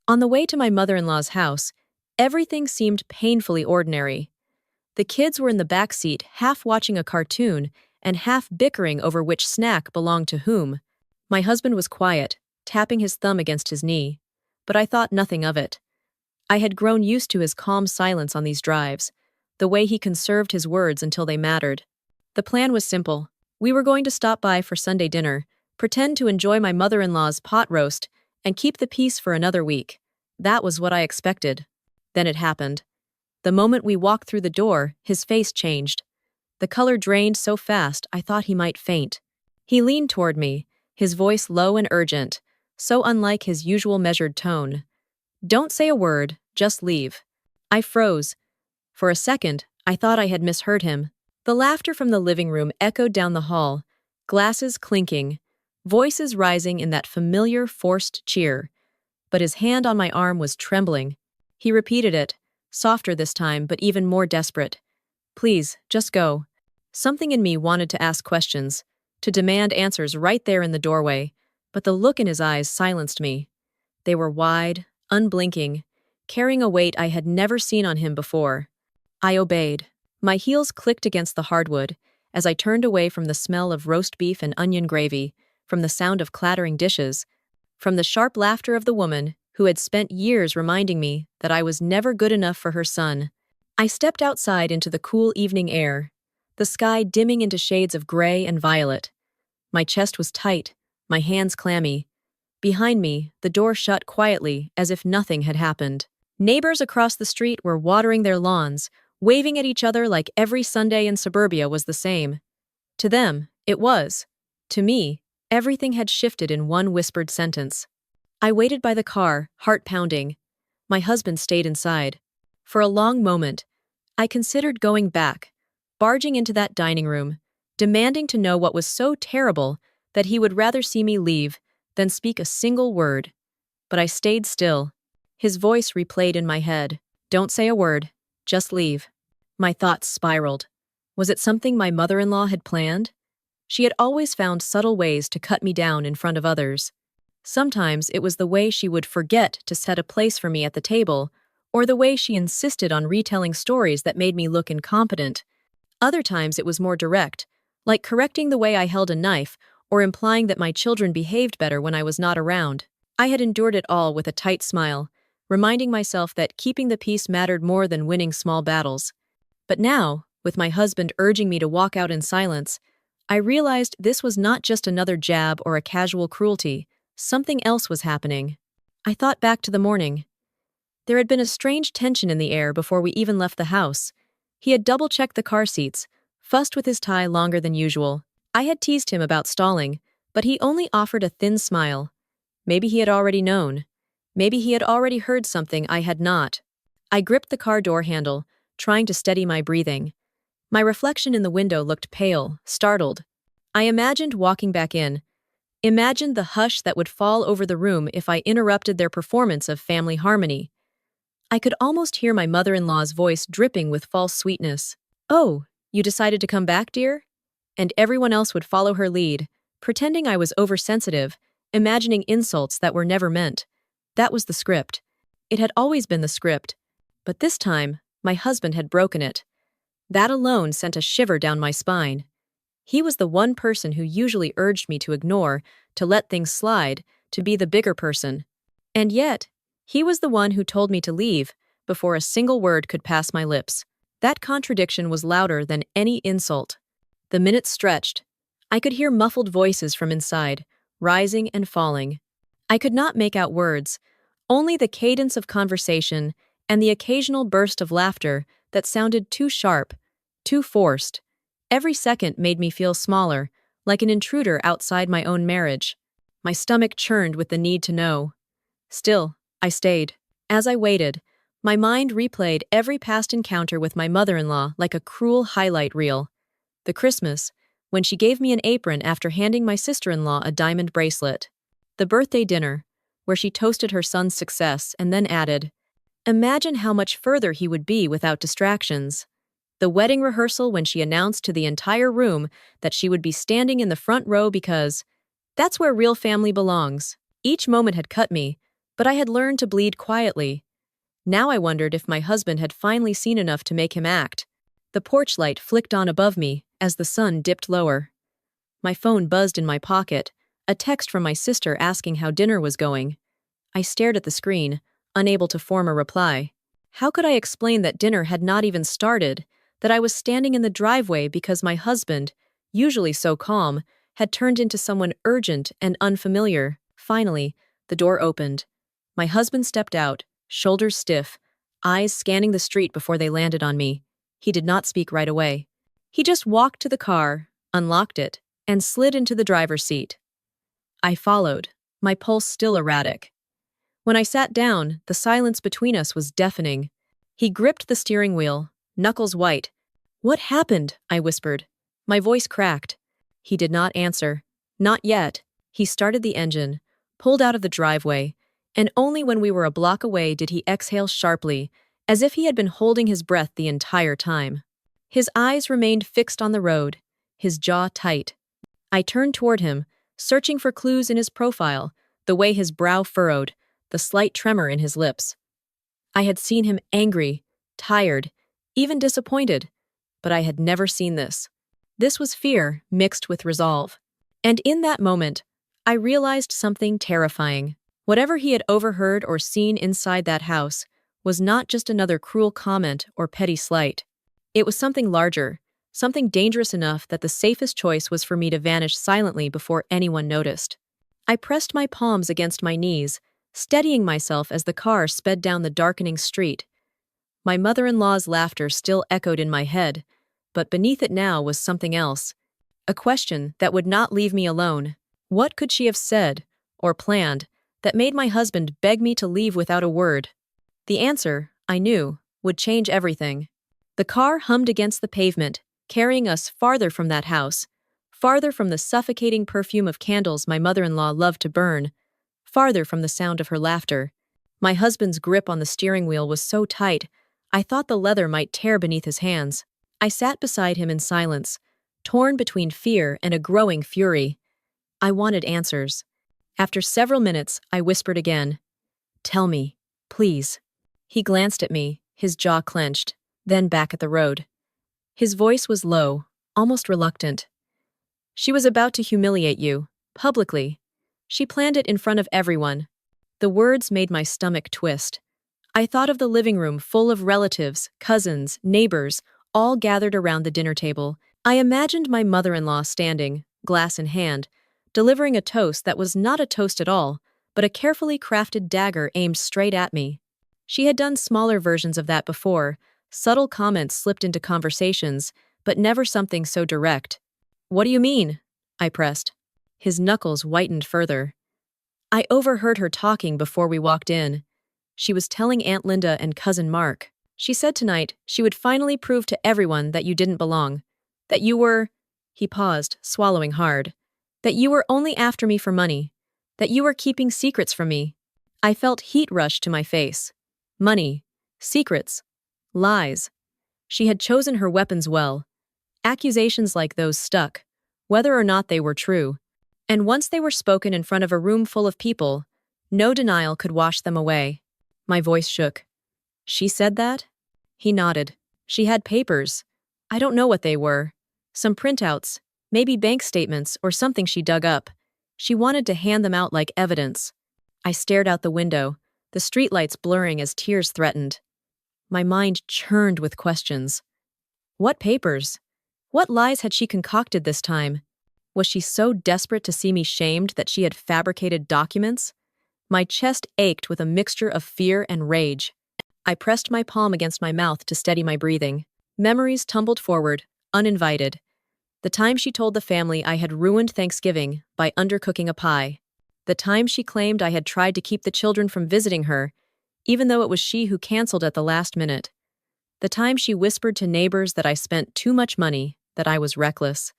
On the way to my mother-in-law's house, everything seemed painfully ordinary. The kids were in the back seat, half watching a cartoon and half bickering over which snack belonged to whom. My husband was quiet, tapping his thumb against his knee, but I thought nothing of it. I had grown used to his calm silence on these drives, the way he conserved his words until they mattered. The plan was simple. We were going to stop by for Sunday dinner, pretend to enjoy my mother-in-law's pot roast, and keep the peace for another week. That was what I expected. Then it happened. The moment we walked through the door, his face changed. The color drained so fast I thought he might faint. He leaned toward me, his voice low and urgent, so unlike his usual measured tone. "Don't say a word, just leave." I froze. For a second, I thought I had misheard him. The laughter from the living room echoed down the hall, glasses clinking, voices rising in that familiar forced cheer. But his hand on my arm was trembling. He repeated it, softer this time, but even more desperate. "Please, just go." Something in me wanted to ask questions, to demand answers right there in the doorway, but the look in his eyes silenced me. They were wide, unblinking, carrying a weight I had never seen on him before. I obeyed. My heels clicked against the hardwood as I turned away from the smell of roast beef and onion gravy, from the sound of clattering dishes, from the sharp laughter of the woman who had spent years reminding me that I was never good enough for her son. I stepped outside into the cool evening air, the sky dimming into shades of gray and violet. My chest was tight, my hands clammy. Behind me, the door shut quietly as if nothing had happened. Neighbors across the street were watering their lawns, waving at each other like every Sunday in suburbia was the same. To them, it was. To me, everything had shifted in one whispered sentence. I waited by the car, heart pounding. My husband stayed inside. For a long moment, I considered going back, barging into that dining room, demanding to know what was so terrible that he would rather see me leave than speak a single word. But I stayed still. His voice replayed in my head. "Don't say a word. Just leave." My thoughts spiraled. Was it something my mother-in-law had planned? She had always found subtle ways to cut me down in front of others. Sometimes it was the way she would forget to set a place for me at the table, or the way she insisted on retelling stories that made me look incompetent. Other times it was more direct, like correcting the way I held a knife or implying that my children behaved better when I was not around. I had endured it all with a tight smile, reminding myself that keeping the peace mattered more than winning small battles. But now, with my husband urging me to walk out in silence, I realized this was not just another jab or a casual cruelty. Something else was happening. I thought back to the morning. There had been a strange tension in the air before we even left the house. He had double-checked the car seats, fussed with his tie longer than usual. I had teased him about stalling, but he only offered a thin smile. Maybe he had already known. Maybe he had already heard something I had not. I gripped the car door handle, trying to steady my breathing. My reflection in the window looked pale, startled. I imagined walking back in. Imagined the hush that would fall over the room if I interrupted their performance of family harmony. I could almost hear my mother-in-law's voice dripping with false sweetness. "Oh, you decided to come back, dear?" And everyone else would follow her lead, pretending I was oversensitive, imagining insults that were never meant. That was the script. It had always been the script. But this time, my husband had broken it. That alone sent a shiver down my spine. He was the one person who usually urged me to ignore, to let things slide, to be the bigger person. And yet, he was the one who told me to leave before a single word could pass my lips. That contradiction was louder than any insult. The minutes stretched. I could hear muffled voices from inside, rising and falling. I could not make out words, only the cadence of conversation and the occasional burst of laughter that sounded too sharp, too forced. Every second made me feel smaller, like an intruder outside my own marriage. My stomach churned with the need to know. Still, I stayed. As I waited, my mind replayed every past encounter with my mother-in-law like a cruel highlight reel. The Christmas, when she gave me an apron after handing my sister-in-law a diamond bracelet. The birthday dinner, where she toasted her son's success and then added, "Imagine how much further he would be without distractions." The wedding rehearsal when she announced to the entire room that she would be standing in the front row because that's where real family belongs. Each moment had cut me, But I had learned to bleed quietly. Now I wondered if my husband had finally seen enough to make him act. The porch light flicked on above me as the sun dipped lower. My phone buzzed in my pocket, a text from my sister asking how dinner was going. I stared at the screen, unable to form a reply. How could I explain that dinner had not even started, that I was standing in the driveway because my husband, usually so calm, had turned into someone urgent and unfamiliar? Finally, the door opened. My husband stepped out, shoulders stiff, eyes scanning the street before they landed on me. He did not speak right away. He just walked to the car, unlocked it, and slid into the driver's seat. I followed, my pulse still erratic. When I sat down, the silence between us was deafening. He gripped the steering wheel, knuckles white. "What happened?" I whispered. My voice cracked. He did not answer. Not yet. He started the engine, pulled out of the driveway, and only when we were a block away did he exhale sharply, as if he had been holding his breath the entire time. His eyes remained fixed on the road, his jaw tight. I turned toward him, searching for clues in his profile, the way his brow furrowed, the slight tremor in his lips. I had seen him angry, tired, even disappointed, but I had never seen this. This was fear mixed with resolve. And in that moment, I realized something terrifying. Whatever he had overheard or seen inside that house was not just another cruel comment or petty slight. It was something larger, something dangerous enough that the safest choice was for me to vanish silently before anyone noticed. I pressed my palms against my knees, steadying myself as the car sped down the darkening street. My mother-in-law's laughter still echoed in my head, but beneath it now was something else. A question that would not leave me alone. What could she have said, or planned, that made my husband beg me to leave without a word? The answer, I knew, would change everything. The car hummed against the pavement, carrying us farther from that house, farther from the suffocating perfume of candles my mother-in-law loved to burn, farther from the sound of her laughter. My husband's grip on the steering wheel was so tight, I thought the leather might tear beneath his hands. I sat beside him in silence, torn between fear and a growing fury. I wanted answers. After several minutes, I whispered again, "Tell me, please." He glanced at me, his jaw clenched, then back at the road. His voice was low, almost reluctant. "She was about to humiliate you, publicly. She planned it in front of everyone." The words made my stomach twist. I thought of the living room full of relatives, cousins, neighbors, all gathered around the dinner table. I imagined my mother-in-law standing, glass in hand, delivering a toast that was not a toast at all, but a carefully crafted dagger aimed straight at me. She had done smaller versions of that before, subtle comments slipped into conversations, but never something so direct. "What do you mean?" I pressed. His knuckles whitened further. "I overheard her talking before we walked in. She was telling Aunt Linda and Cousin Mark. She said tonight she would finally prove to everyone that you didn't belong. That you were—" He paused, swallowing hard. "That you were only after me for money. That you were keeping secrets from me." I felt heat rush to my face. Money, secrets, lies. She had chosen her weapons well. Accusations like those stuck, whether or not they were true. And once they were spoken in front of a room full of people, no denial could wash them away. My voice shook. "She said that?" He nodded. "She had papers. I don't know what they were. Some printouts, maybe bank statements or something she dug up. She wanted to hand them out like evidence." I stared out the window, the streetlights blurring as tears threatened. My mind churned with questions. What papers? What lies had she concocted this time? Was she so desperate to see me shamed that she had fabricated documents? My chest ached with a mixture of fear and rage. I pressed my palm against my mouth to steady my breathing. Memories tumbled forward, uninvited. The time she told the family I had ruined Thanksgiving by undercooking a pie. The time she claimed I had tried to keep the children from visiting her, even though it was she who canceled at the last minute. The time she whispered to neighbors that I spent too much money, that I was reckless.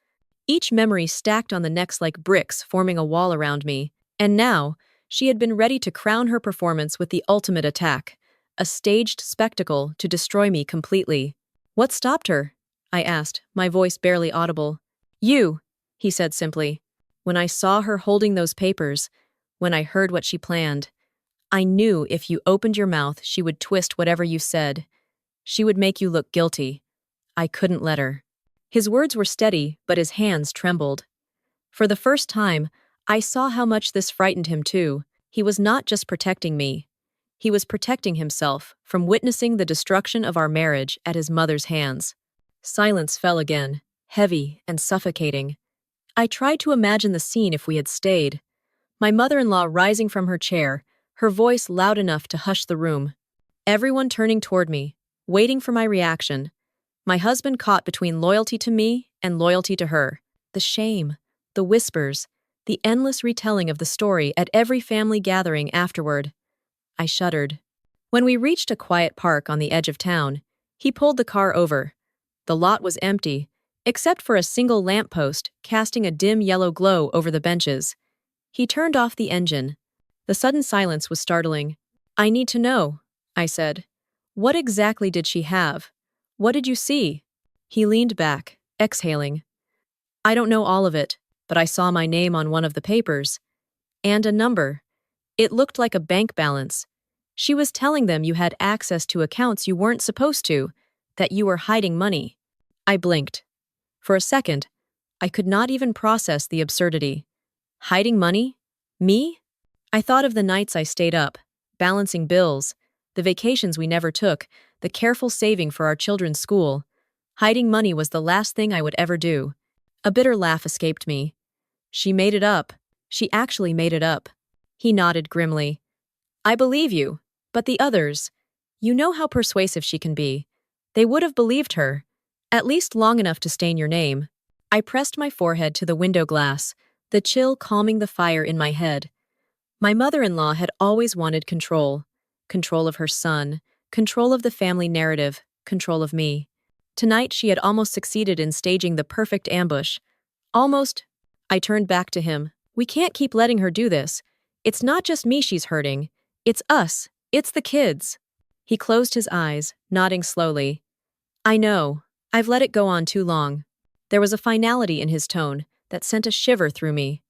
Each memory stacked on the next like bricks, forming a wall around me. And now, she had been ready to crown her performance with the ultimate attack, a staged spectacle to destroy me completely. "What stopped her?" I asked, my voice barely audible. "You," he said simply. "When I saw her holding those papers, when I heard what she planned, I knew if you opened your mouth, she would twist whatever you said. She would make you look guilty. I couldn't let her. His words were steady, but his hands trembled. For the first time, I saw how much this frightened him too. He was not just protecting me. He was protecting himself from witnessing the destruction of our marriage at his mother's hands. Silence fell again, heavy and suffocating. I tried to imagine the scene if we had stayed. My mother-in-law rising from her chair, her voice loud enough to hush the room. Everyone turning toward me, waiting for my reaction. My husband caught between loyalty to me and loyalty to her. The shame, the whispers, the endless retelling of the story at every family gathering afterward. I shuddered. When we reached a quiet park on the edge of town, he pulled the car over. The lot was empty, except for a single lamppost casting a dim yellow glow over the benches. He turned off the engine. The sudden silence was startling. I need to know, I said. What exactly did she have? What did you see? He leaned back, exhaling. I don't know all of it, but I saw my name on one of the papers. And a number. It looked like a bank balance. She was telling them you had access to accounts you weren't supposed to, that you were hiding money. I blinked. For a second, I could not even process the absurdity. Hiding money? Me? I thought of the nights I stayed up, balancing bills, the vacations we never took, the careful saving for our children's school. Hiding money was the last thing I would ever do. A bitter laugh escaped me. She made it up. She actually made it up. He nodded grimly. I believe you, but the others, you know how persuasive she can be. They would have believed her, at least long enough to stain your name. I pressed my forehead to the window glass, the chill calming the fire in my head. My mother-in-law had always wanted control. Control of her son, control of the family narrative, control of me. Tonight she had almost succeeded in staging the perfect ambush. Almost. I turned back to him. We can't keep letting her do this. It's not just me she's hurting. It's us. It's the kids. He closed his eyes, nodding slowly. I know. I've let it go on too long. There was a finality in his tone that sent a shiver through me.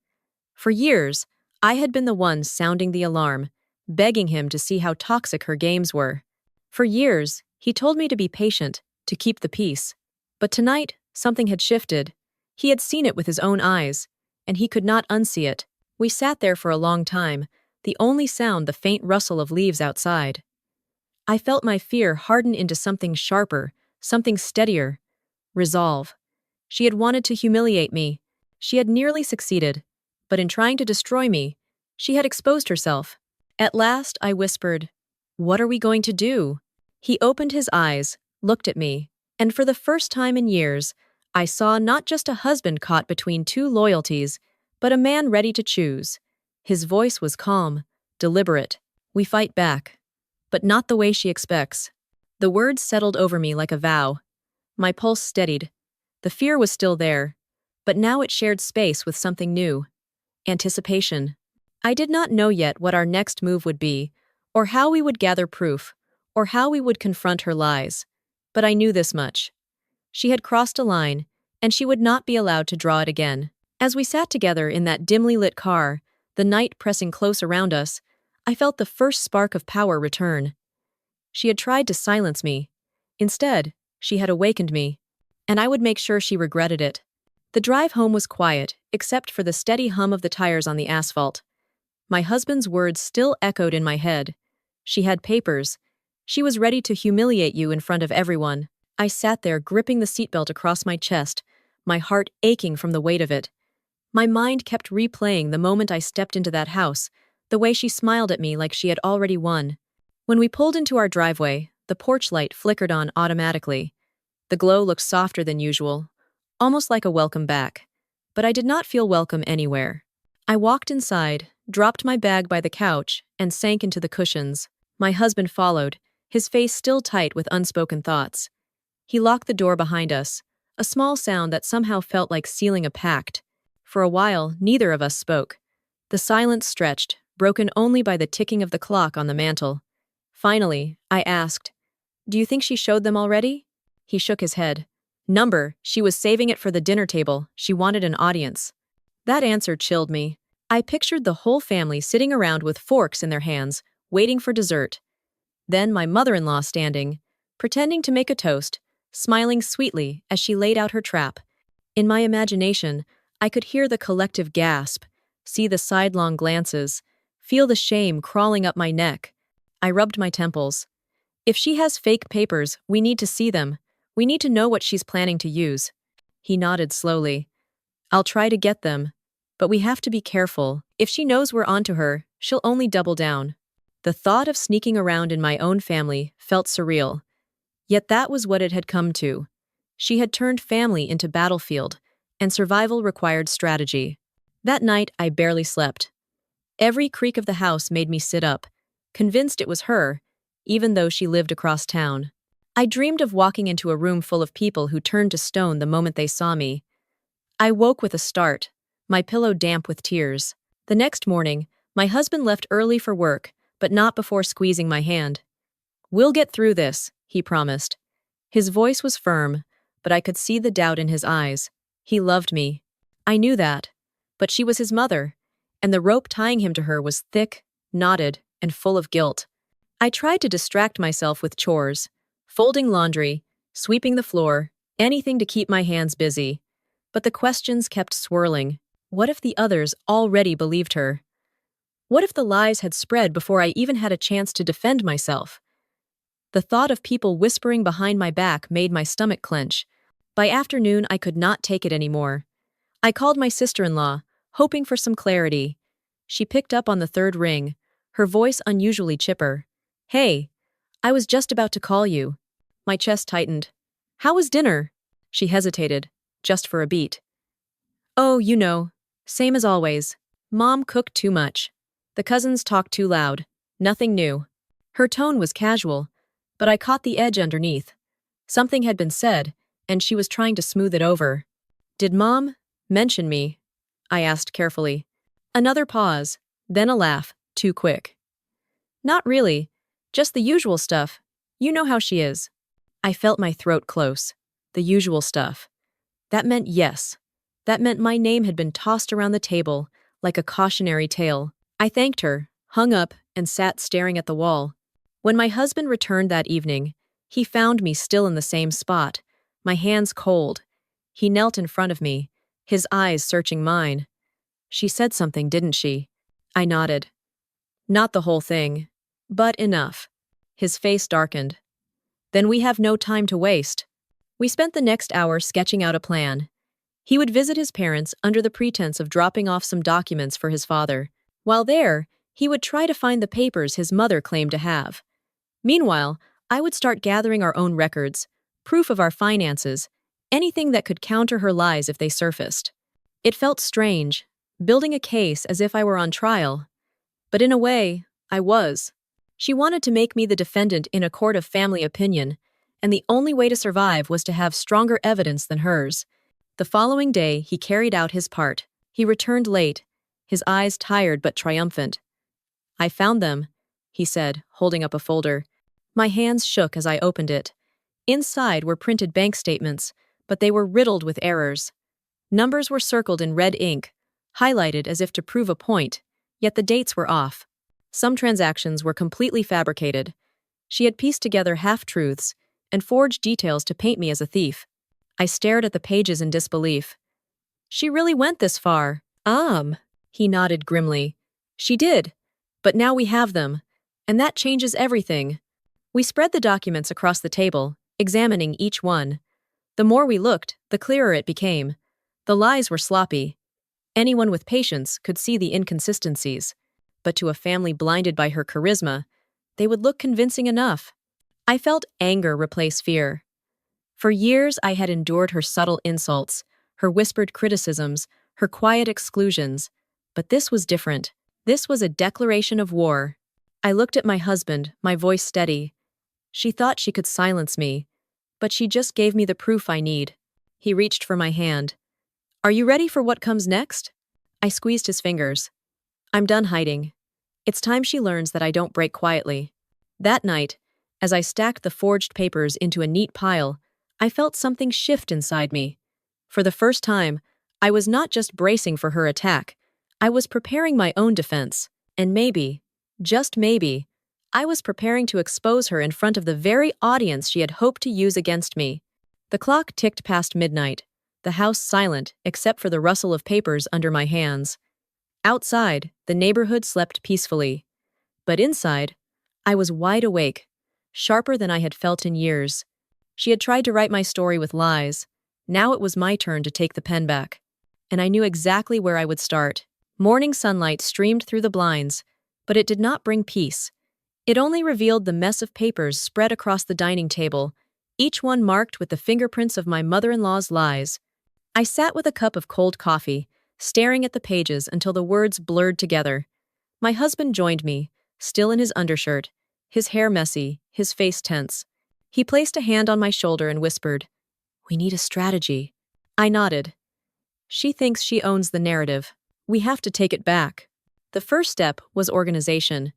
For years, I had been the one sounding the alarm, begging him to see how toxic her games were. For years, he told me to be patient, to keep the peace. But tonight, something had shifted. He had seen it with his own eyes, and he could not unsee it. We sat there for a long time, the only sound the faint rustle of leaves outside. I felt my fear harden into something sharper, something steadier. Resolve. She had wanted to humiliate me. She had nearly succeeded. But in trying to destroy me, she had exposed herself. At last, I whispered, "What are we going to do?" He opened his eyes, looked at me, and for the first time in years, I saw not just a husband caught between two loyalties, but a man ready to choose. His voice was calm, deliberate. We fight back. But not the way she expects. The words settled over me like a vow. My pulse steadied. The fear was still there, but now it shared space with something new. Anticipation. I did not know yet what our next move would be, or how we would gather proof, or how we would confront her lies. But I knew this much. She had crossed a line, and she would not be allowed to draw it again. As we sat together in that dimly lit car, the night pressing close around us, I felt the first spark of power return. She had tried to silence me. Instead, she had awakened me, and I would make sure she regretted it. The drive home was quiet, except for the steady hum of the tires on the asphalt. My husband's words still echoed in my head. She had papers. She was ready to humiliate you in front of everyone. I sat there gripping the seatbelt across my chest, my heart aching from the weight of it. My mind kept replaying the moment I stepped into that house, the way she smiled at me like she had already won. When we pulled into our driveway, the porch light flickered on automatically. The glow looked softer than usual, almost like a welcome back. But I did not feel welcome anywhere. I walked inside, dropped my bag by the couch, and sank into the cushions. My husband followed, his face still tight with unspoken thoughts. He locked the door behind us, a small sound that somehow felt like sealing a pact. For a while, neither of us spoke. The silence stretched, broken only by the ticking of the clock on the mantel. Finally, I asked, "Do you think she showed them already?" He shook his head. "Number, she was saving it for the dinner table. She wanted an audience." That answer chilled me. I pictured the whole family sitting around with forks in their hands, waiting for dessert. Then my mother-in-law standing, pretending to make a toast, smiling sweetly as she laid out her trap. In my imagination, I could hear the collective gasp, see the sidelong glances, feel the shame crawling up my neck. I rubbed my temples. If she has fake papers, we need to see them. We need to know what she's planning to use. He nodded slowly. I'll try to get them. But we have to be careful. If she knows we're onto her, she'll only double down. The thought of sneaking around in my own family felt surreal. Yet that was what it had come to. She had turned family into battlefield, and survival required strategy. That night, I barely slept. Every creak of the house made me sit up, convinced it was her, even though she lived across town. I dreamed of walking into a room full of people who turned to stone the moment they saw me. I woke with a start, my pillow damp with tears. The next morning, my husband left early for work, but not before squeezing my hand. "We'll get through this," he promised. His voice was firm, but I could see the doubt in his eyes. He loved me. I knew that. But she was his mother, and the rope tying him to her was thick, knotted, and full of guilt. I tried to distract myself with chores, folding laundry, sweeping the floor, anything to keep my hands busy. But the questions kept swirling. What if the others already believed her? What if the lies had spread before I even had a chance to defend myself? The thought of people whispering behind my back made my stomach clench. By afternoon, I could not take it anymore. I called my sister-in-law, hoping for some clarity. She picked up on the third ring, her voice unusually chipper. "Hey, I was just about to call you." My chest tightened. "How was dinner?" She hesitated, just for a beat. "Oh, you know, same as always. Mom cooked too much. The cousins talked too loud. Nothing new." Her tone was casual, but I caught the edge underneath. Something had been said, and she was trying to smooth it over. "Did Mom mention me?" I asked carefully. Another pause, then a laugh, too quick. "Not really. Just the usual stuff. You know how she is." I felt my throat close. The usual stuff. That meant yes. That meant my name had been tossed around the table like a cautionary tale. I thanked her, hung up, and sat staring at the wall. When my husband returned that evening, he found me still in the same spot, my hands cold. He knelt in front of me, his eyes searching mine. "She said something, didn't she?" I nodded. "Not the whole thing, but enough." His face darkened. "Then we have no time to waste." We spent the next hour sketching out a plan. He would visit his parents under the pretense of dropping off some documents for his father. While there, he would try to find the papers his mother claimed to have. Meanwhile, I would start gathering our own records, proof of our finances, anything that could counter her lies if they surfaced. It felt strange, building a case as if I were on trial. But in a way, I was. She wanted to make me the defendant in a court of family opinion, and the only way to survive was to have stronger evidence than hers. The following day, he carried out his part. He returned late, his eyes tired but triumphant. "I found them," he said, holding up a folder. My hands shook as I opened it. Inside were printed bank statements, but they were riddled with errors. Numbers were circled in red ink, highlighted as if to prove a point, yet the dates were off. Some transactions were completely fabricated. She had pieced together half-truths and forged details to paint me as a thief. I stared at the pages in disbelief. "She really went this far." He nodded grimly. "She did, but now we have them, and that changes everything." We spread the documents across the table, examining each one. The more we looked, the clearer it became. The lies were sloppy. Anyone with patience could see the inconsistencies, but to a family blinded by her charisma, they would look convincing enough. I felt anger replace fear. For years I had endured her subtle insults, her whispered criticisms, her quiet exclusions, but this was different. This was a declaration of war. I looked at my husband, my voice steady. She thought she could silence me, but she just gave me the proof I need. He reached for my hand. "Are you ready for what comes next?" I squeezed his fingers. "I'm done hiding. It's time she learns that I don't break quietly." That night, as I stacked the forged papers into a neat pile, I felt something shift inside me. For the first time, I was not just bracing for her attack. I was preparing my own defense. And maybe, just maybe, I was preparing to expose her in front of the very audience she had hoped to use against me. The clock ticked past midnight, the house silent except for the rustle of papers under my hands. Outside, the neighborhood slept peacefully. But inside, I was wide awake, sharper than I had felt in years. She had tried to write my story with lies. Now it was my turn to take the pen back. And I knew exactly where I would start. Morning sunlight streamed through the blinds, but it did not bring peace. It only revealed the mess of papers spread across the dining table, each one marked with the fingerprints of my mother-in-law's lies. I sat with a cup of cold coffee, staring at the pages until the words blurred together. My husband joined me, still in his undershirt, his hair messy, his face tense. He placed a hand on my shoulder and whispered, "We need a strategy." I nodded. "She thinks she owns the narrative. We have to take it back." The first step was organization.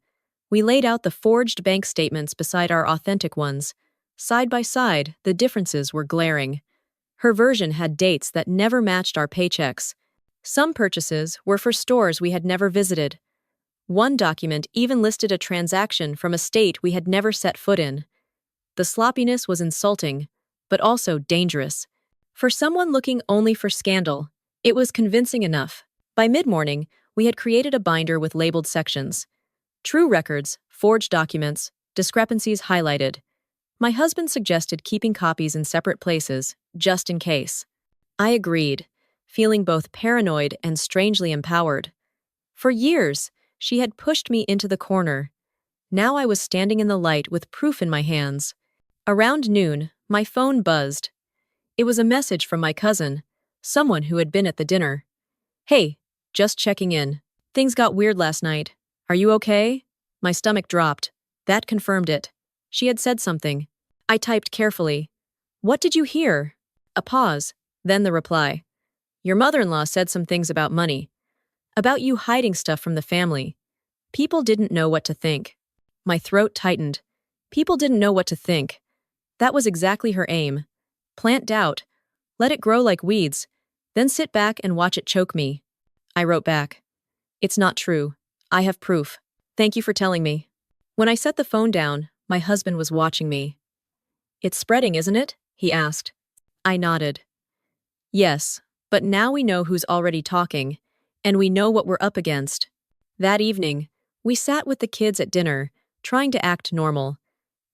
We laid out the forged bank statements beside our authentic ones. Side by side, the differences were glaring. Her version had dates that never matched our paychecks. Some purchases were for stores we had never visited. One document even listed a transaction from a state we had never set foot in. The sloppiness was insulting, but also dangerous. For someone looking only for scandal, it was convincing enough. By mid-morning, we had created a binder with labeled sections. True records, forged documents, discrepancies highlighted. My husband suggested keeping copies in separate places, just in case. I agreed, feeling both paranoid and strangely empowered. For years, she had pushed me into the corner. Now I was standing in the light with proof in my hands. Around noon, my phone buzzed. It was a message from my cousin, someone who had been at the dinner. "Hey, just checking in. Things got weird last night. Are you okay?" My stomach dropped. That confirmed it. She had said something. I typed carefully. "What did you hear?" A pause, then the reply. "Your mother-in-law said some things about money. About you hiding stuff from the family. People didn't know what to think." My throat tightened. People didn't know what to think. That was exactly her aim. Plant doubt. Let it grow like weeds. Then sit back and watch it choke me. I wrote back. "It's not true. I have proof. Thank you for telling me." When I set the phone down, my husband was watching me. "It's spreading, isn't it?" he asked. I nodded. "Yes, but now we know who's already talking, and we know what we're up against." That evening, we sat with the kids at dinner, trying to act normal.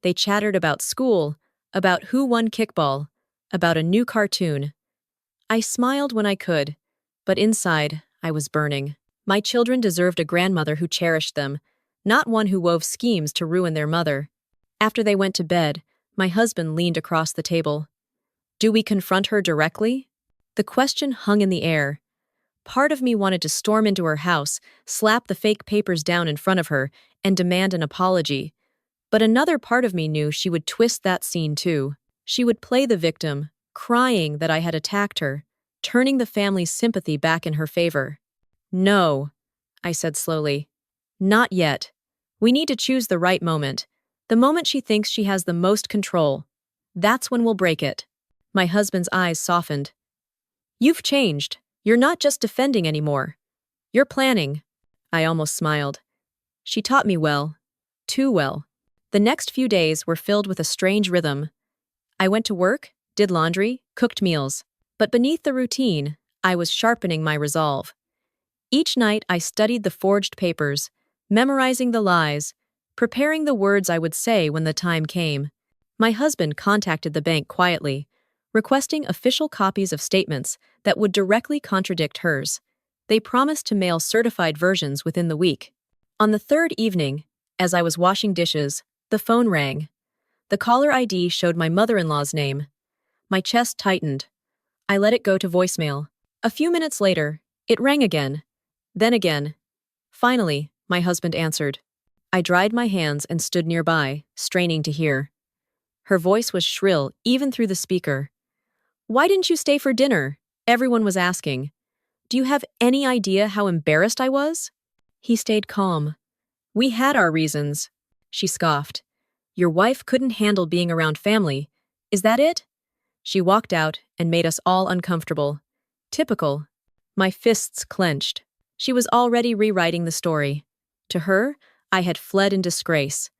They chattered about school, about who won kickball, about a new cartoon. I smiled when I could, but inside, I was burning. My children deserved a grandmother who cherished them, not one who wove schemes to ruin their mother. After they went to bed, my husband leaned across the table. "Do we confront her directly?" The question hung in the air. Part of me wanted to storm into her house, slap the fake papers down in front of her, and demand an apology. But another part of me knew she would twist that scene too. She would play the victim, crying that I had attacked her, turning the family's sympathy back in her favor. "No," I said slowly. "Not yet. We need to choose the right moment. The moment she thinks she has the most control. That's when we'll break it." My husband's eyes softened. "You've changed. You're not just defending anymore. You're planning." I almost smiled. She taught me well. Too well. The next few days were filled with a strange rhythm. I went to work, did laundry, cooked meals. But beneath the routine, I was sharpening my resolve. Each night I studied the forged papers, memorizing the lies, preparing the words I would say when the time came. My husband contacted the bank quietly, requesting official copies of statements that would directly contradict hers. They promised to mail certified versions within the week. On the third evening, as I was washing dishes, the phone rang. The caller ID showed my mother-in-law's name. My chest tightened. I let it go to voicemail. A few minutes later, it rang again. Then again. Finally, my husband answered. I dried my hands and stood nearby, straining to hear. Her voice was shrill, even through the speaker. "Why didn't you stay for dinner?" everyone was asking. "Do you have any idea how embarrassed I was?" He stayed calm. "We had our reasons," she scoffed. "Your wife couldn't handle being around family. Is that it?" She walked out and made us all uncomfortable. Typical. My fists clenched. She was already rewriting the story. To her, I had fled in disgrace.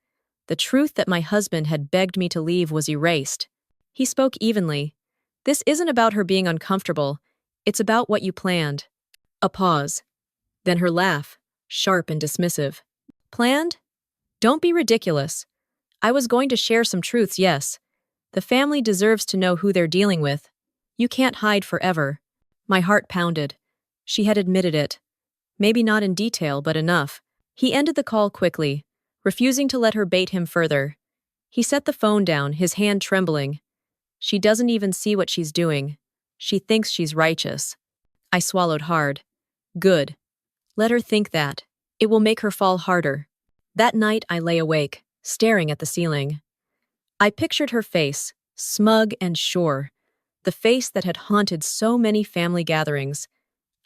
The truth that my husband had begged me to leave was erased. He spoke evenly. This isn't about her being uncomfortable. It's about what you planned. A pause. Then her laugh, sharp and dismissive. Planned? Don't be ridiculous. I was going to share some truths, yes. The family deserves to know who they're dealing with. You can't hide forever. My heart pounded. She had admitted it. Maybe not in detail, but enough. He ended the call quickly, refusing to let her bait him further. He set the phone down, his hand trembling. She doesn't even see what she's doing. She thinks she's righteous. I swallowed hard. Good. Let her think that. It will make her fall harder. That night I lay awake, staring at the ceiling. I pictured her face, smug and sure, the face that had haunted so many family gatherings.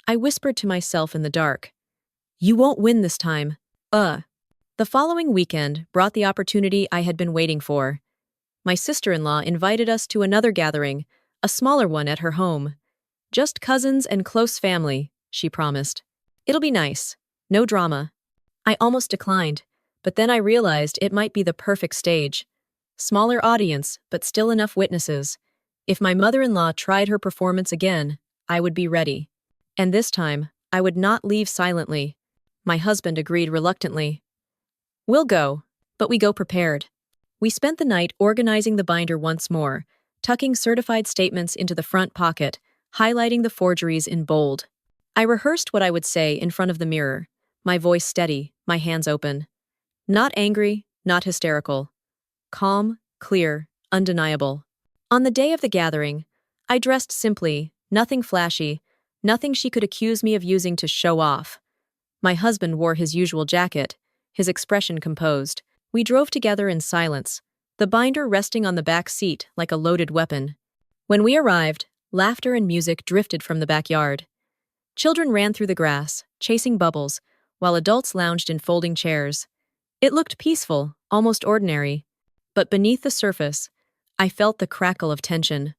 I whispered to myself in the dark, "You won't win this time. The following weekend brought the opportunity I had been waiting for. My sister-in-law invited us to another gathering, a smaller one at her home. Just cousins and close family, she promised. It'll be nice. No drama. I almost declined, but then I realized it might be the perfect stage. Smaller audience, but still enough witnesses. If my mother-in-law tried her performance again, I would be ready. And this time, I would not leave silently. My husband agreed reluctantly. We'll go, but we go prepared. We spent the night organizing the binder once more, tucking certified statements into the front pocket, highlighting the forgeries in bold. I rehearsed what I would say in front of the mirror, my voice steady, my hands open. Not angry, not hysterical. Calm, clear, undeniable. On the day of the gathering, I dressed simply, nothing flashy, nothing she could accuse me of using to show off. My husband wore his usual jacket, his expression composed. We drove together in silence, the binder resting on the back seat like a loaded weapon. When we arrived, laughter and music drifted from the backyard. Children ran through the grass, chasing bubbles, while adults lounged in folding chairs. It looked peaceful, almost ordinary. But beneath the surface, I felt the crackle of tension.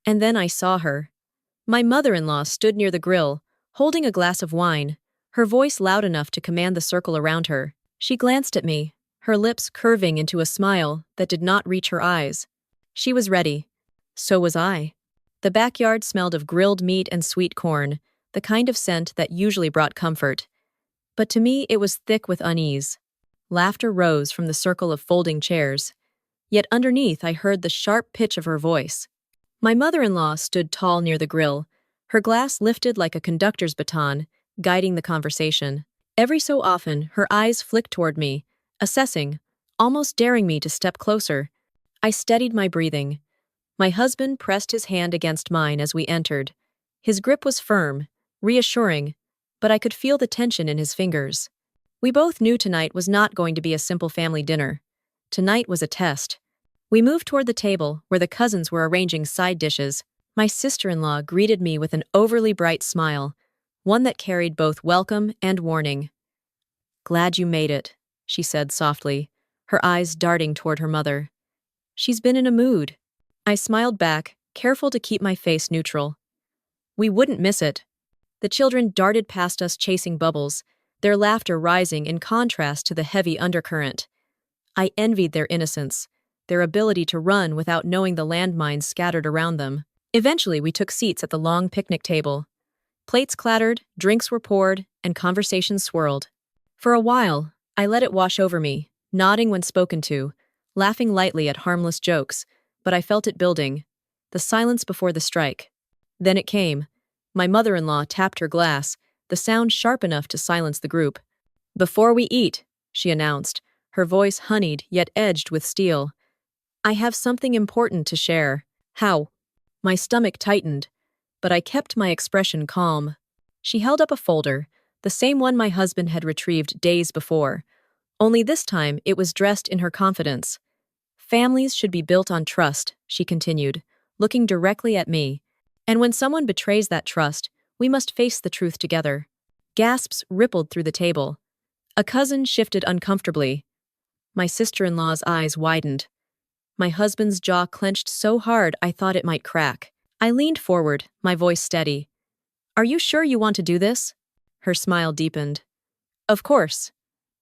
And then I saw her. My mother-in-law stood near the grill, holding a glass of wine, her voice loud enough to command the circle around her. She glanced at me, her lips curving into a smile that did not reach her eyes. She was ready. So was I. The backyard smelled of grilled meat and sweet corn, the kind of scent that usually brought comfort. But to me it was thick with unease. Laughter rose from the circle of folding chairs. Yet underneath I heard the sharp pitch of her voice. My mother-in-law stood tall near the grill, her glass lifted like a conductor's baton, guiding the conversation. Every so often, her eyes flicked toward me, assessing, almost daring me to step closer. I steadied my breathing. My husband pressed his hand against mine as we entered. His grip was firm, reassuring, but I could feel the tension in his fingers. We both knew tonight was not going to be a simple family dinner. Tonight was a test. We moved toward the table, where the cousins were arranging side dishes. My sister-in-law greeted me with an overly bright smile, one that carried both welcome and warning. "Glad you made it," she said softly, her eyes darting toward her mother. "She's been in a mood." I smiled back, careful to keep my face neutral. We wouldn't miss it. The children darted past us chasing bubbles, their laughter rising in contrast to the heavy undercurrent. I envied their innocence, their ability to run without knowing the landmines scattered around them. Eventually, we took seats at the long picnic table. Plates clattered, drinks were poured, and conversations swirled. For a while, I let it wash over me, nodding when spoken to, laughing lightly at harmless jokes, but I felt it building, the silence before the strike. Then it came. My mother-in-law tapped her glass, the sound sharp enough to silence the group. "Before we eat," she announced, her voice honeyed yet edged with steel, "I have something important to share." "How?" My stomach tightened, but I kept my expression calm. She held up a folder, the same one my husband had retrieved days before, only this time it was dressed in her confidence. "Families should be built on trust," she continued, looking directly at me. "And when someone betrays that trust, we must face the truth together." Gasps rippled through the table. A cousin shifted uncomfortably. My sister-in-law's eyes widened. My husband's jaw clenched so hard I thought it might crack. I leaned forward, my voice steady. "Are you sure you want to do this?" Her smile deepened. "Of course.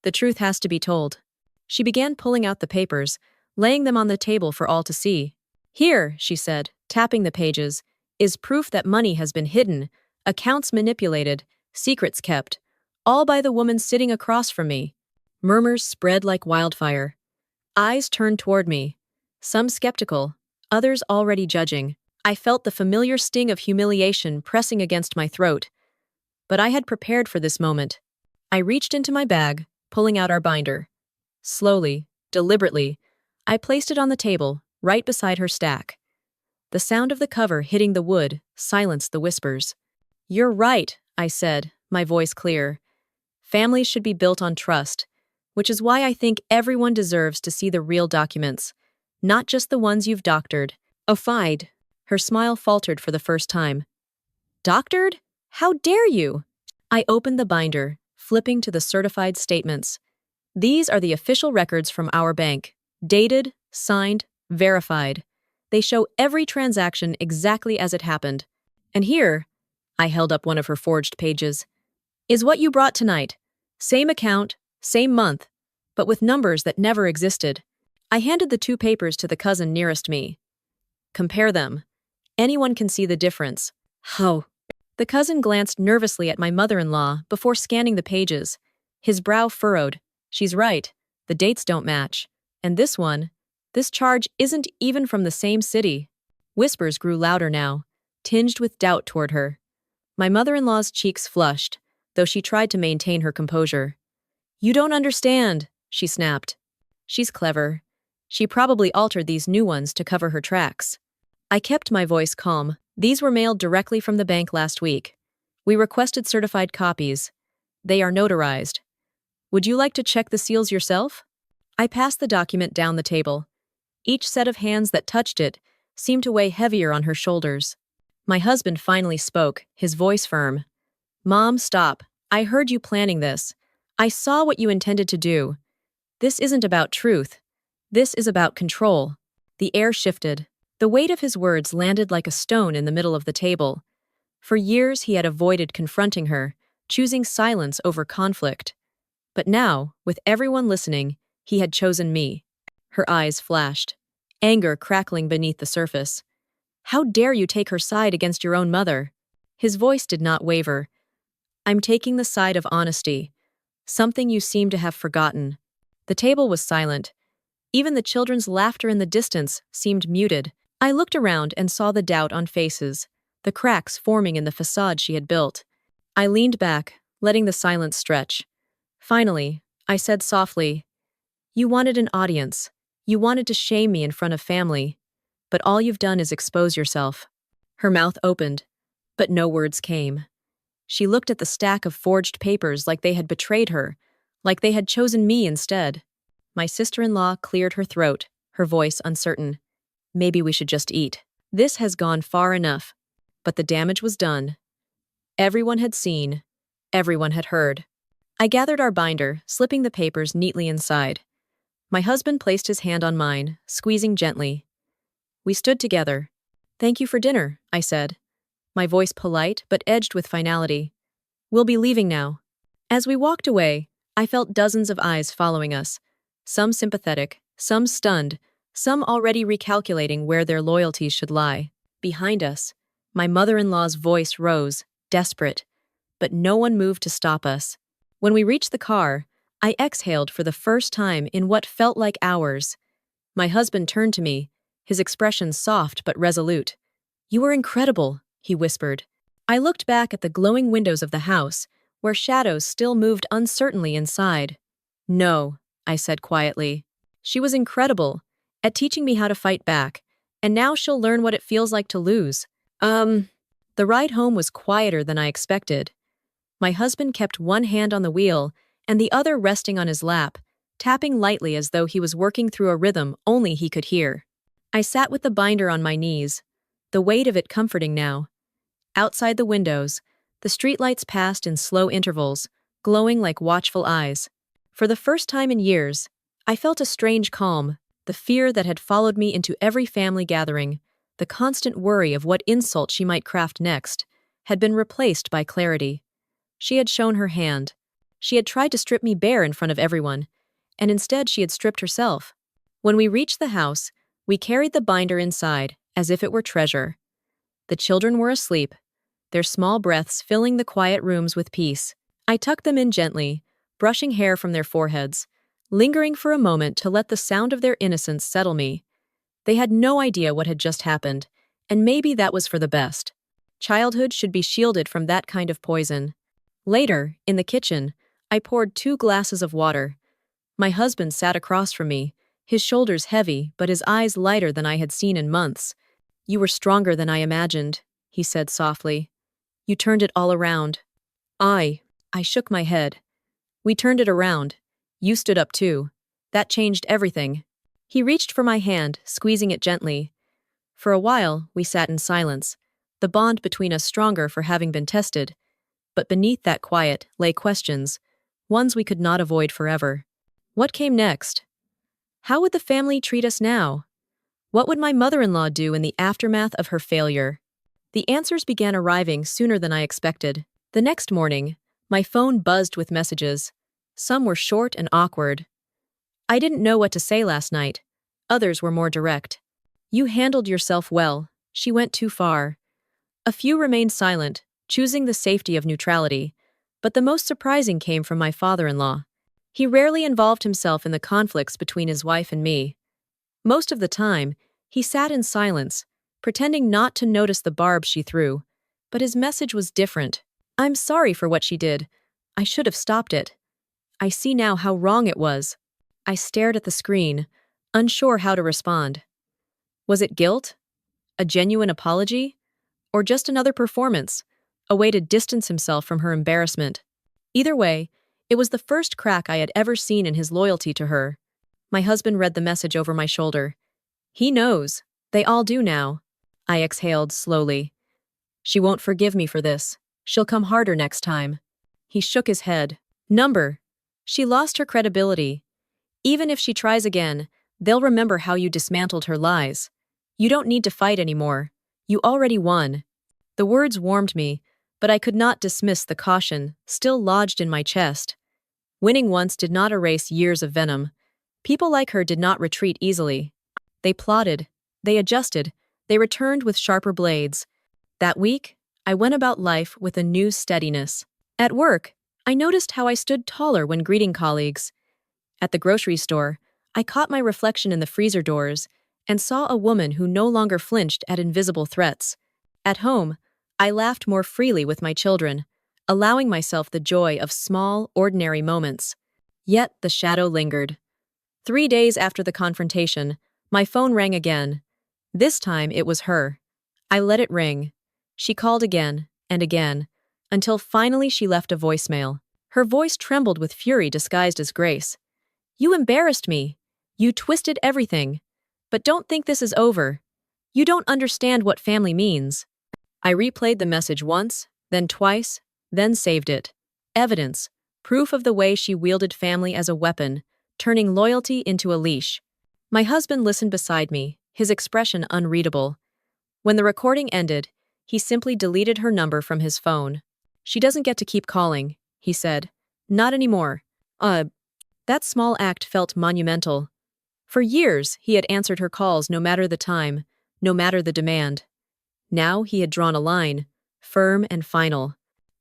The truth has to be told." She began pulling out the papers, laying them on the table for all to see. "Here," she said, tapping the pages, "is proof that money has been hidden, accounts manipulated, secrets kept, all by the woman sitting across from me." Murmurs spread like wildfire. Eyes turned toward me, some skeptical, others already judging. I felt the familiar sting of humiliation pressing against my throat. But I had prepared for this moment. I reached into my bag, pulling out our binder. Slowly, deliberately, I placed it on the table, right beside her stack. The sound of the cover hitting the wood silenced the whispers. "You're right," I said, my voice clear. "Families should be built on trust, which is why I think everyone deserves to see the real documents, not just the ones you've doctored." "Ophied." Her smile faltered for the first time. "Doctored? How dare you?" I opened the binder, flipping to the certified statements. "These are the official records from our bank. Dated, signed, verified. They show every transaction exactly as it happened. And here," I held up one of her forged pages, "is what you brought tonight. Same account, same month, but with numbers that never existed." I handed the two papers to the cousin nearest me. "Compare them. Anyone can see the difference." "How?" The cousin glanced nervously at my mother-in-law before scanning the pages. His brow furrowed. "She's right. The dates don't match. And this charge isn't even from the same city." Whispers grew louder now, tinged with doubt toward her. My mother-in-law's cheeks flushed, though she tried to maintain her composure. "You don't understand," she snapped. "She's clever. She probably altered these new ones to cover her tracks." I kept my voice calm. "These were mailed directly from the bank last week. We requested certified copies. They are notarized. Would you like to check the seals yourself?" I passed the document down the table. Each set of hands that touched it seemed to weigh heavier on her shoulders. My husband finally spoke, his voice firm. "Mom, stop. I heard you planning this. I saw what you intended to do. This isn't about truth. This is about control." The air shifted. The weight of his words landed like a stone in the middle of the table. For years he had avoided confronting her, choosing silence over conflict. But now, with everyone listening, he had chosen me. Her eyes flashed, anger crackling beneath the surface. "How dare you take her side against your own mother?" His voice did not waver. "I'm taking the side of honesty, something you seem to have forgotten." The table was silent. Even the children's laughter in the distance seemed muted. I looked around and saw the doubt on faces, the cracks forming in the facade she had built. I leaned back, letting the silence stretch. Finally, I said softly, "You wanted an audience. You wanted to shame me in front of family. But all you've done is expose yourself." Her mouth opened, but no words came. She looked at the stack of forged papers like they had betrayed her, like they had chosen me instead. My sister-in-law cleared her throat, her voice uncertain. "Maybe we should just eat. This has gone far enough." But the damage was done. Everyone had seen. Everyone had heard. I gathered our binder, slipping the papers neatly inside. My husband placed his hand on mine, squeezing gently. We stood together. "Thank you for dinner," I said, my voice polite but edged with finality. "We'll be leaving now." As we walked away, I felt dozens of eyes following us, some sympathetic, some stunned, some already recalculating where their loyalties should lie. Behind us, my mother-in-law's voice rose, desperate, but no one moved to stop us. When we reached the car, I exhaled for the first time in what felt like hours. My husband turned to me, his expression soft but resolute. "You were incredible," he whispered. I looked back at the glowing windows of the house, where shadows still moved uncertainly inside. "No," I said quietly. "She was incredible, at teaching me how to fight back, and now she'll learn what it feels like to lose." The ride home was quieter than I expected. My husband kept one hand on the wheel and the other resting on his lap, tapping lightly as though he was working through a rhythm only he could hear. I sat with the binder on my knees, the weight of it comforting now. Outside the windows, the streetlights passed in slow intervals, glowing like watchful eyes. For the first time in years, I felt a strange calm, the fear that had followed me into every family gathering, the constant worry of what insult she might craft next, had been replaced by clarity. She had shown her hand. She had tried to strip me bare in front of everyone, and instead she had stripped herself. When we reached the house, we carried the binder inside, as if it were treasure. The children were asleep, their small breaths filling the quiet rooms with peace. I tucked them in gently, brushing hair from their foreheads, lingering for a moment to let the sound of their innocence settle me. They had no idea what had just happened, and maybe that was for the best. Childhood should be shielded from that kind of poison. Later, in the kitchen, I poured 2 glasses of water. My husband sat across from me, his shoulders heavy but his eyes lighter than I had seen in months. "You were stronger than I imagined," he said softly. "You turned it all around." I shook my head. "We turned it around. You stood up too. That changed everything." He reached for my hand, squeezing it gently. For a while, we sat in silence, the bond between us stronger for having been tested. But beneath that quiet lay questions, ones we could not avoid forever. What came next? How would the family treat us now? What would my mother-in-law do in the aftermath of her failure? The answers began arriving sooner than I expected. The next morning, my phone buzzed with messages. Some were short and awkward. "I didn't know what to say last night." Others were more direct. "You handled yourself well. She went too far." A few remained silent, choosing the safety of neutrality, but the most surprising came from my father-in-law. He rarely involved himself in the conflicts between his wife and me. Most of the time, he sat in silence, pretending not to notice the barbs she threw. But his message was different. "I'm sorry for what she did. I should have stopped it. I see now how wrong it was." I stared at the screen, unsure how to respond. Was it guilt? A genuine apology? Or just another performance? A way to distance himself from her embarrassment? Either way, it was the first crack I had ever seen in his loyalty to her. My husband read the message over my shoulder. "He knows. They all do now." I exhaled slowly. "She won't forgive me for this. She'll come harder next time." He shook his head. "Number. She lost her credibility. Even if she tries again, they'll remember how you dismantled her lies. You don't need to fight anymore. You already won." The words warmed me, but I could not dismiss the caution still lodged in my chest. Winning once did not erase years of venom. People like her did not retreat easily. They plotted, they adjusted, they returned with sharper blades. That week, I went about life with a new steadiness. At work, I noticed how I stood taller when greeting colleagues. At the grocery store, I caught my reflection in the freezer doors and saw a woman who no longer flinched at invisible threats. At home, I laughed more freely with my children, allowing myself the joy of small, ordinary moments. Yet the shadow lingered. 3 days after the confrontation, my phone rang again. This time it was her. I let it ring. She called again and again, until finally she left a voicemail. Her voice trembled with fury disguised as grace. "You embarrassed me. You twisted everything. But don't think this is over. You don't understand what family means." I replayed the message once, then twice, then saved it. Evidence, proof of the way she wielded family as a weapon, turning loyalty into a leash. My husband listened beside me, his expression unreadable. When the recording ended, he simply deleted her number from his phone. "She doesn't get to keep calling," he said. "Not anymore." That small act felt monumental. For years, he had answered her calls no matter the time, no matter the demand. Now he had drawn a line, firm and final.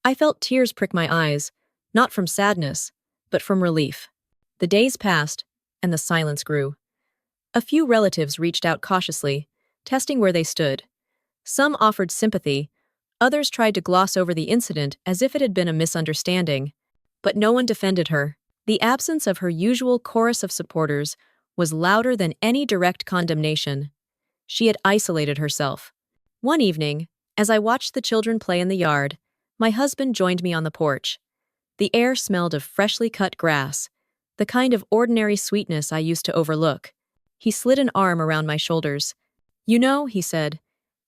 I felt tears prick my eyes, not from sadness, but from relief. The days passed, and the silence grew. A few relatives reached out cautiously, testing where they stood. Some offered sympathy, others tried to gloss over the incident as if it had been a misunderstanding. But no one defended her. The absence of her usual chorus of supporters was louder than any direct condemnation. She had isolated herself. One evening, as I watched the children play in the yard, my husband joined me on the porch. The air smelled of freshly cut grass, the kind of ordinary sweetness I used to overlook. He slid an arm around my shoulders. "You know," he said,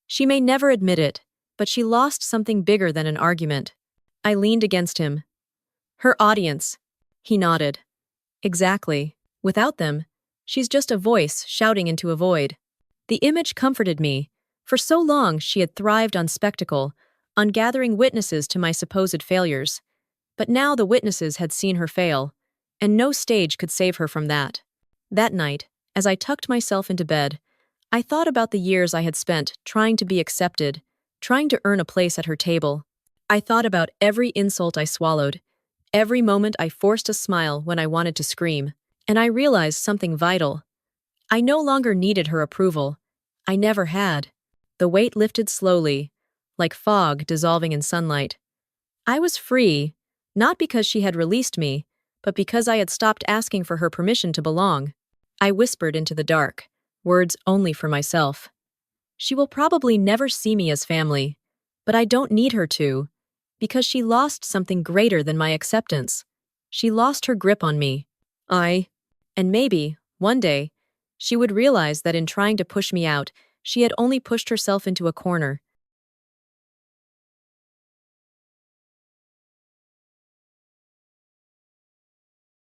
"she may never admit it, but she lost something bigger than an argument." I leaned against him. "Her audience." He nodded. "Exactly. Without them, she's just a voice shouting into a void." The image comforted me. For so long she had thrived on spectacle, on gathering witnesses to my supposed failures. But now the witnesses had seen her fail, and no stage could save her from that. That night, as I tucked myself into bed, I thought about the years I had spent trying to be accepted, trying to earn a place at her table. I thought about every insult I swallowed, every moment I forced a smile when I wanted to scream, and I realized something vital. I no longer needed her approval. I never had. The weight lifted slowly, like fog dissolving in sunlight. I was free, not because she had released me, but because I had stopped asking for her permission to belong. I whispered into the dark, words only for myself. She will probably never see me as family, but I don't need her to, because she lost something greater than my acceptance. She lost her grip on me. And maybe, one day, she would realize that in trying to push me out, she had only pushed herself into a corner,